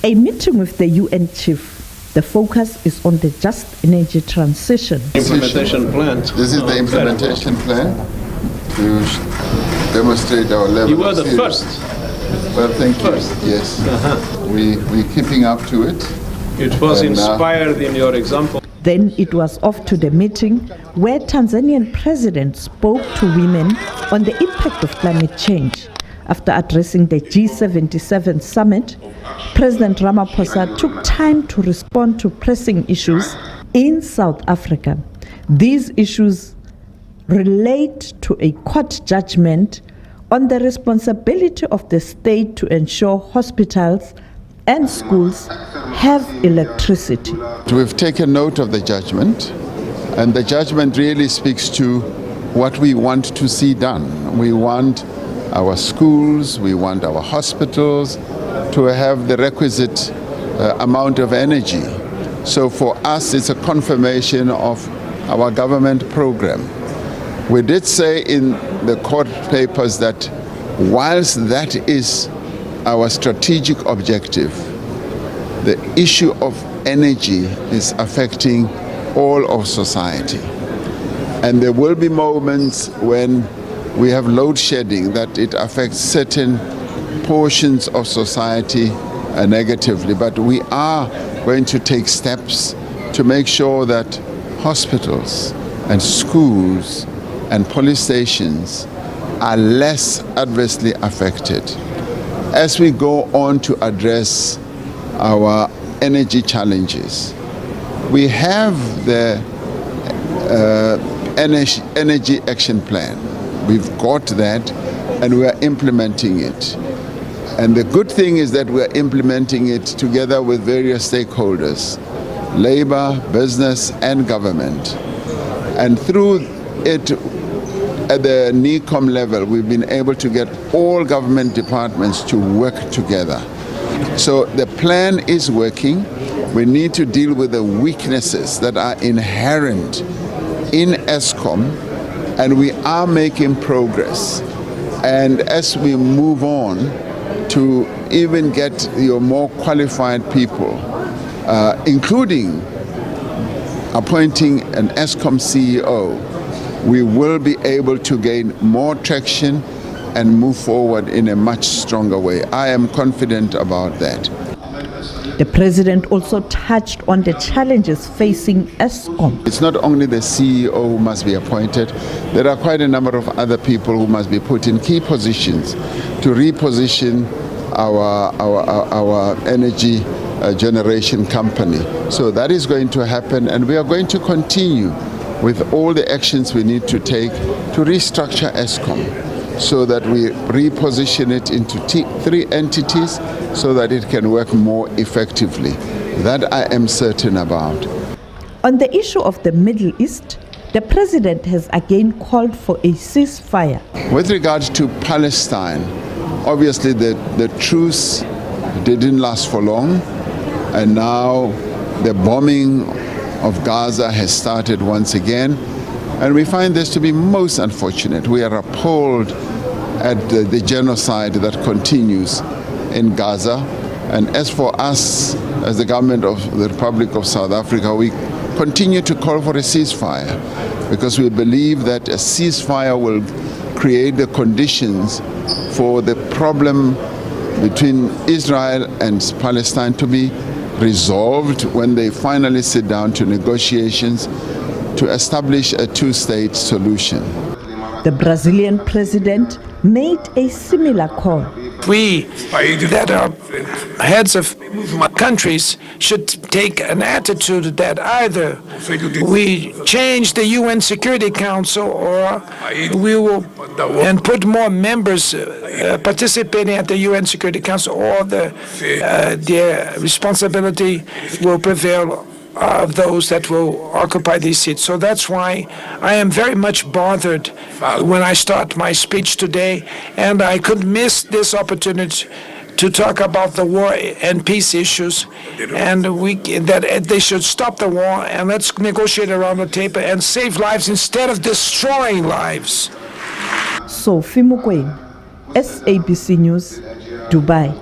A meeting with the UN chief. The focus is on the just energy transition. Implementation plan. This is the implementation plan to demonstrate our level. You were of the seriousness. first. Well, thank you. Yes. We're keeping up to it. It was inspired in your example. Then it was off to the meeting where Tanzanian president spoke to women on the impact of climate change. After addressing the G77 summit, President Ramaphosa took time to respond to pressing issues in South Africa. These issues relate to a court judgment on the responsibility of the state to ensure hospitals and schools have electricity. We've taken note of the judgment, and the judgment really speaks to what we want to see done. We want our schools, we want our hospitals to have the requisite amount of energy. So for us, it's a confirmation of our government program. We did say in the court papers that whilst that is our strategic objective, the issue of energy is affecting all of society. And there will be moments when we have load shedding that it affects certain portions of society negatively. But we are going to take steps to make sure that hospitals and schools and police stations are less adversely affected as we go on to address our energy challenges. We have the energy action plan. We've got that and we are implementing it. And the good thing is that we are implementing it together with various stakeholders, labor, business, and government. And through it, at the NECOM level, we've been able to get all government departments to work together. So the plan is working. We need to deal with the weaknesses that are inherent in Eskom, and we are making progress. And as we move on to even get your more qualified people, including appointing an Eskom CEO, we will be able to gain more traction and move forward in a much stronger way. I am confident about that. The president also touched on the challenges facing Eskom. It's not only the CEO who must be appointed, there are quite a number of other people who must be put in key positions to reposition our energy generation company. So that is going to happen, and we are going to continue with all the actions we need to take to restructure Eskom so that we reposition it into three entities so that it can work more effectively. That I am certain about. On the issue of the Middle East, the president has again called for a ceasefire. With regard to Palestine, obviously the truce didn't last for long, and now the bombing of Gaza has started once again, and we find this to be most unfortunate. We are appalled at the genocide that continues in Gaza, and as for us, as the government of the Republic of South Africa, we continue to call for a ceasefire because we believe that a ceasefire will create the conditions for the problem between Israel and Palestine to be resolved when they finally sit down to negotiations to establish a two-state solution. The Brazilian president made a similar call. We that are heads of countries should take an attitude that either we change the UN Security Council or we will and put more members participating at the UN Security Council, or the responsibility will prevail of those that will occupy these seats. So that's why I am very much bothered when I start my speech today, and I could miss this opportunity to talk about the war and peace issues, and that they should stop the war and let's negotiate around the table and save lives instead of destroying lives. Sophie Mukwege, SABC News, Dubai.